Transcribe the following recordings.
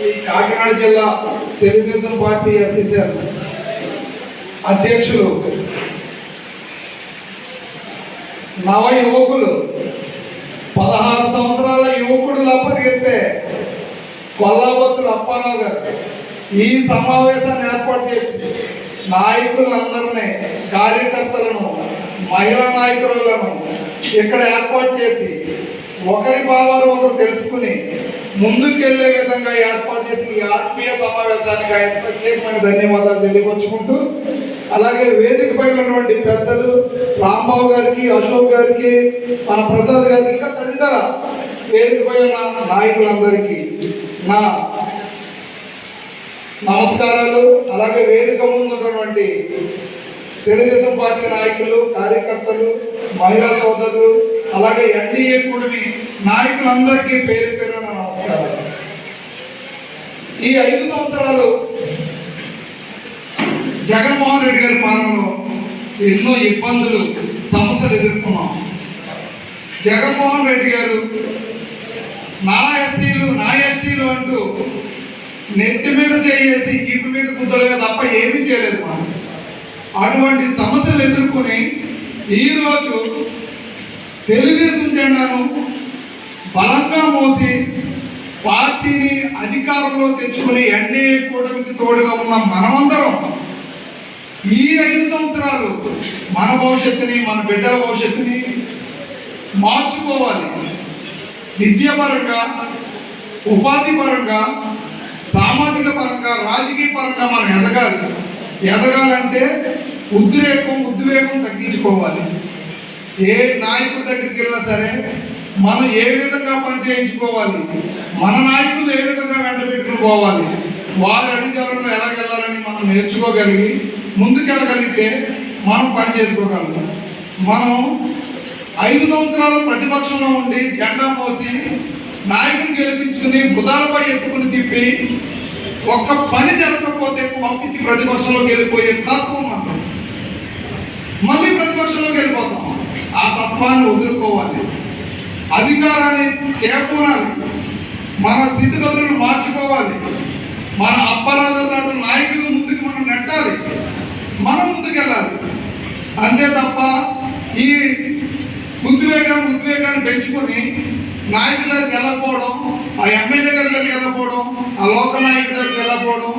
ఈ కాకినాడ జిల్లా Telugu Desam party official అధ్యక్షులు నవ యువకులు 16 సంవత్సరాల యువకుడు లప్పటికెత్తే కొల్లాబొత్తుల అప్పారావు గారు ఈ సమావేశాన్ని ఏర్పాటు చేసి నాయకులందరినీ, కార్యకర్తలను, మహిళా నాయకులను ఇక్కడ ఏర్పాటు చేసి ఒకరి భావాలు ఒకరు తెలుసుకుని ముందుకెళ్లే విధంగా ఏర్పాటు చేసి ఈ ఆత్మీయ సమావేశానికి ఆయన ప్రత్యేకమైన ధన్యవాదాలు తెలియపరుచుకుంటూ, అలాగే వేదికపై ఉన్నటువంటి పెద్దలు రాంబాబు గారికి, అశోక్ గారికి, మన ప్రసాద్ గారికి, ఇంకా తదితర వేదికపై ఉన్న నాయకులందరికీ నా నమస్కారాలు. అలాగే వేదిక ముందు ఉన్నటువంటి తెలుగుదేశం పార్టీ నాయకులు, కార్యకర్తలు, మహిళా సోదరులు, అలాగే ఎన్డీఏ కూటమి నాయకులందరికీ పేరు పేరున నమస్కారాలు. ఈ 5 సంవత్సరాలు జగన్మోహన్ రెడ్డి గారి పాలనలో ఎన్నో ఇబ్బందులు, సమస్యలు ఎదుర్కొన్నాం. జగన్మోహన్ రెడ్డి గారు నా ఎస్టీలు అంటూ నెత్తి మీద చేసి జీపు మీద కుద్దడమే తప్ప ఏమీ చేయలేదు. మనం అటువంటి సమస్యలు ఎదుర్కొని ఈరోజు తెలుగుదేశం జెండాను బలంగా మోసి పార్టీని అధికారంలో తెచ్చుకుని ఎన్డీఏ కూటమికి తోడుగా ఉన్న మనమందరం ఈ 5 సంవత్సరాలు మన భవిష్యత్తుని, మన బిడ్డల భవిష్యత్తుని మార్చుకోవాలి. విద్యాపరంగా, ఉపాధి పరంగా, సామాజిక పరంగా, రాజకీయ పరంగా మనం ఎదగాలంటే ఉద్వేగం తగ్గించుకోవాలి. ఏ నాయకుడి దగ్గరికి వెళ్ళినా సరే మనం ఏ విధంగా పని చేయించుకోవాలి, మన నాయకులు ఏ విధంగా వెంట పెట్టుకుని పోవాలి, వారి అడిగాలను ఎలాగెళ్ళాలని మనం నేర్చుకోగలిగి ముందుకెళ్ళగలిగితే మనం పని చేసుకోగలం. మనం 5 సంవత్సరాలు ప్రతిపక్షంలో ఉండి జెండా మోసి నాయకుని గెలిపించుకుని భుజాలపై ఎత్తుకుని తిప్పి ఒక్క పని జరగకపోతే పంపించి ప్రతిపక్షంలోకి వెళ్ళిపోయే తత్వం మనం మళ్ళీ ప్రతిపక్షంలోకి వెళ్ళిపోతాం. ఆ తత్వాన్ని వదులుకోవాలి, అధికారాన్ని చేకూరాలి, మన స్థితిగతులను మార్చుకోవాలి. మన అప్పరాధ నాయకులు ముందుకు మనం నెట్టాలి, మనం ముందుకెళ్ళాలి. అంతే తప్ప ఈ ఉద్వేగాన్ని పెంచుకొని నాయకుల దగ్గరికి వెళ్ళకపోవడం, ఆ ఎమ్మెల్యే గారి దగ్గరికి వెళ్ళకపోవడం, ఆ లోకల్ నాయకుడి దగ్గరికి వెళ్ళకపోవడం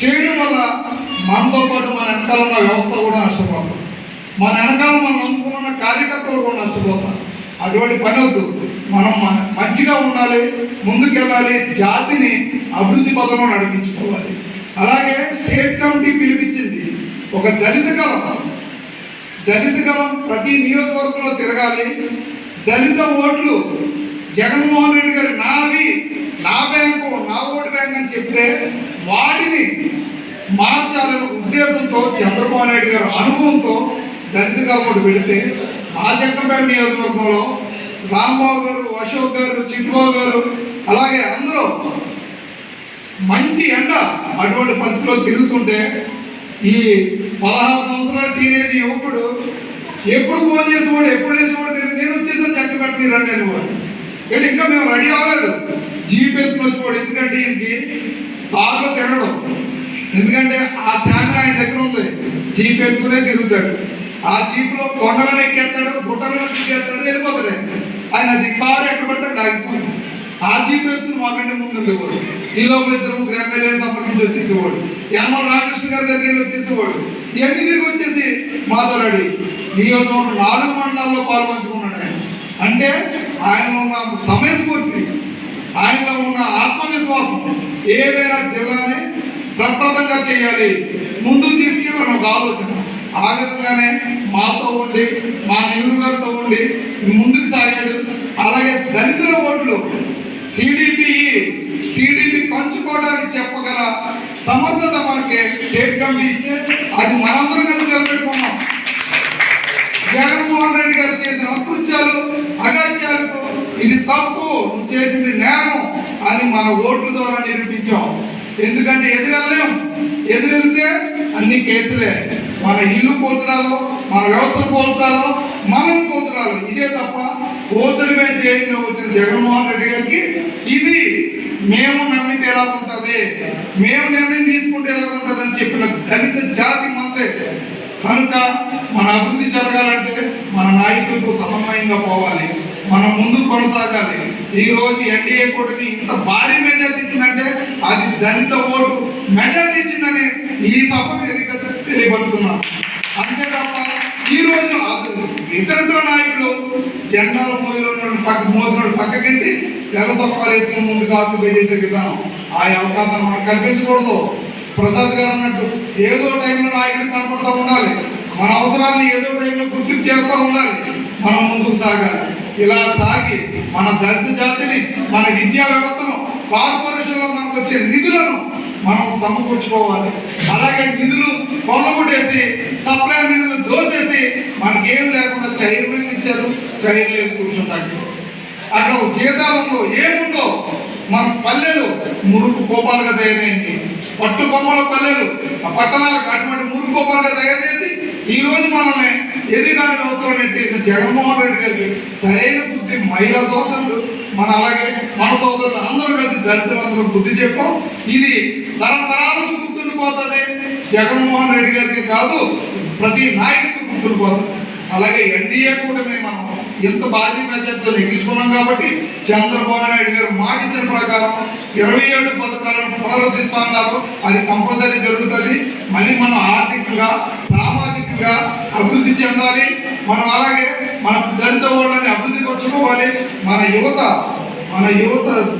చేయడం వల్ల మనతో పాటు మన వెనకాల ఉన్న వ్యవస్థ కూడా నష్టపోతాం, మన వెనకాల మనం నమ్ముకున్న కార్యకర్తలు కూడా నష్టపోతాం. అటువంటి పని వద్దు. మనం మంచిగా ఉండాలి, ముందుకెళ్ళాలి, జాతిని అభివృద్ధి పదంలో నడిపించుకోవాలి. అలాగే స్టేట్ కమిటీ పిలిపించింది ఒక దళిత కలం ప్రతి నియోజకవర్గంలో తిరగాలి. దళిత ఓట్లు జగన్మోహన్ రెడ్డి గారు నావి, నా బ్యాంకు, నా ఓటు బ్యాంక్ అని చెప్తే వాటిని మార్చాలనే ఉద్దేశంతో చంద్రబాబు నాయుడు గారు అనుభవంతో దళిత ఓటు పెడితే మా జగ్గంపేట నియోజకవర్గంలో రాంబాబు గారు, అశోక్ గారు, చిట్టుబాబు గారు, అలాగే అందరూ మంచి ఎండ అటువంటి పరిస్థితుల్లో తిరుగుతుంటే ఈ 16 సంవత్సరాల టీనేజ్ యువకుడు ఎప్పుడు ఫోన్ చేసేవాడు, ఎప్పుడు వేసేవాడు తెలియదు. నేను వచ్చేసాను జగ్గంపేట మీరు రండి అనేవాడు. అంటే ఇంకా మేము రెడీ అవ్వలేదు, జీప్ వేసుకుని వచ్చేవాడు. ఎందుకంటే ఇంటికి కార్లో తిరగడం, ఎందుకంటే ఆ స్టామినా ఆయన దగ్గర ఉంది. జీప్ వేసుకునే తిరుగుతాడు. ఆ జీప్లో కొండలను ఎక్కేస్తాడు, గుట్టలను ఎక్కేస్తాడు, వెళ్ళిపోతాడు. ఆయన అది కారు ఎక్కడ పడతాడు ఆగిపోయింది. ఆ జీప్ వేసుకుని మాకంటే ముందు ఉండేవాడు. ఈ లోపల 2-3 ఎమ్మెల్యేలు సంప్రదించి వచ్చేసేవాడు. యనమల రామకృష్ణ గారి దగ్గర వచ్చేసేవాడు. ఇవన్నీ తిరిగి వచ్చేసి మాతో రెడీ నియోజకవర్గం 4 మండలాల్లో పాల్పంచుకున్నాడు. ఆయన అంటే ఆయనలో ఉన్న సమయస్ఫూర్తి, ఆయనలో ఉన్న ఆత్మవిశ్వాసం ఏదైనా జిల్లాని ప్రప్రదంగా చేయాలి, ముందుకు తీసుకెళ్ళడం ఒక ఆలోచన. ఆ విధంగానే మాతో ఉండి, మా నెహ్రూ గారితో ఉండి ముందుకు సాగాడు. అలాగే దళితుల ఓట్లు టీడీపీ పంచుకోవడానికి చెప్పగల సమర్థత మనకి స్టేట్ కమిటీ ఇస్తే అది మనందరం కలిసి నిలబెట్టుకున్నాం. జగన్మోహన్ రెడ్డి గారు చేసిన అకృత్యాలు, అగాత్యాలకు ఇది తప్పు, నువ్వు చేసింది నేరం అని మన ఓట్ల ద్వారా నిరూపించాం. ఎందుకంటే ఎదురెళ్తే అన్ని కేసులే. మన ఇల్లు పోతురాలు, మన వ్యవస్థలు పోతురాలు, మనం పోతురాలు. ఇదే తప్ప కోచలమే ధ్యేయంగా వచ్చిన జగన్మోహన్ రెడ్డి గారికి ఇది మేము నమ్మితే ఎలా ఉంటుంది, మేము నిర్ణయం తీసుకుంటే ఎలా ఉంటుంది అని చెప్పిన దళిత జాతి మందే. కనుక మన అభివృద్ధి జరగాలంటే మన నాయకులతో సమన్వయంగా పోవాలి, మనం ముందుకు కొనసాగాలి. ఈరోజు ఎన్డీఏ కూటమి ఇంత భారీ మెజార్టీ ఇచ్చిందంటే అది దళిత ఓటు మెజార్టీ ఇచ్చిందని ఈ సభ వేదిక తెలియబడుతున్నాం. అంతే తప్ప ఈరోజు ఇతర నాయకులు జెండాల మోసిన పక్కకంటి తెల్ల సొక్కాలు వేసుకుని ముందుకు ఆక్యుపై చేసే విధానం, ఆ అవకాశాన్ని మనం కల్పించకూడదు. ప్రసాద్ గారు అన్నట్టు ఏదో టైంలో నాయకులు కనపడుతూ ఉండాలి, మన అవసరాన్ని ఏదో టైంలో గుర్తింపు చేస్తూ ఉండాలి, మనం ముందుకు సాగాలి. ఇలా సాగి మన దళిత జాతిని, మన విద్యా వ్యవస్థను, కార్పొరేషన్లో మనకు వచ్చే నిధులను మనం సమకూర్చుకోవాలి. అలాగే నిధులు కొల్లగొట్టేసి సప్లై నిధులు దోసేసి మనకేం లేకుండా చైర్మన్ ఇచ్చారు, చైర్మన్ కూర్చుంటారు. అక్కడ జీతాలంలో ఏముందో మన పల్లెలు మురుకు కోపాలుగా తయారైంది, పట్టు కొమ్మల పల్లెలు ఆ పట్టణాలకు అటువంటి మురుకు కోపాలుగా తయారు చేసి ఈరోజు మనల్ని ఎదిగాని వ్యవస్థలో నెట్టేసిన జగన్మోహన్ రెడ్డి గారికి సరైన బుద్ధి మహిళా సోదరులు అలాగే మన సోదరులు అందరూ కలిసి దళితులందరూ బుద్ధి చెప్పాం. ఇది తరతరాలకు గుర్తుండిపోతుంది. జగన్మోహన్ రెడ్డి గారికి కాదు, ప్రతి నాయకుడికి గుర్తుండిపోతుంది. అలాగే ఎన్డీఏ కూడా మనం ఎంత భారీ మెజార్టీతో నెగ్గించుకున్నాం కాబట్టి చంద్రబాబు నాయుడు గారు మాట ఇచ్చిన ప్రకారం 27 పథకాలను పునరుద్ధరిస్తా ఉన్నారు. అది కంపల్సరీ జరుగుతుంది. మళ్ళీ మనం ఆర్థికంగా, సామాజికంగా అభివృద్ధి చెందాలి. మనం అలాగే మన దళిత వాళ్ళని అభివృద్ధి పరచుకోవాలి. మన యువత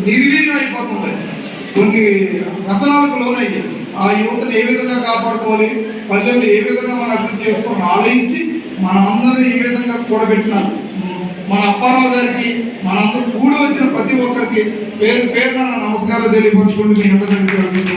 నిర్వీర్యం అయిపోతుంది, కొన్ని వ్యసనాలకు లోనయ్యి. ఆ యువతను ఏ విధంగా కాపాడుకోవాలి, పల్లెలు ఏ విధంగా మనం అభివృద్ధి చేసుకోవాలని ఆలోచించి మనమందరూ ఈ విధంగా కూడబెట్టినారు. మన అప్పారావు గారికి, మనందరూ కూడి వచ్చిన ప్రతి ఒక్కరికి పేరు పేరున నమస్కారాలు తెలియపరచుకుంటూ మీ అందరికీ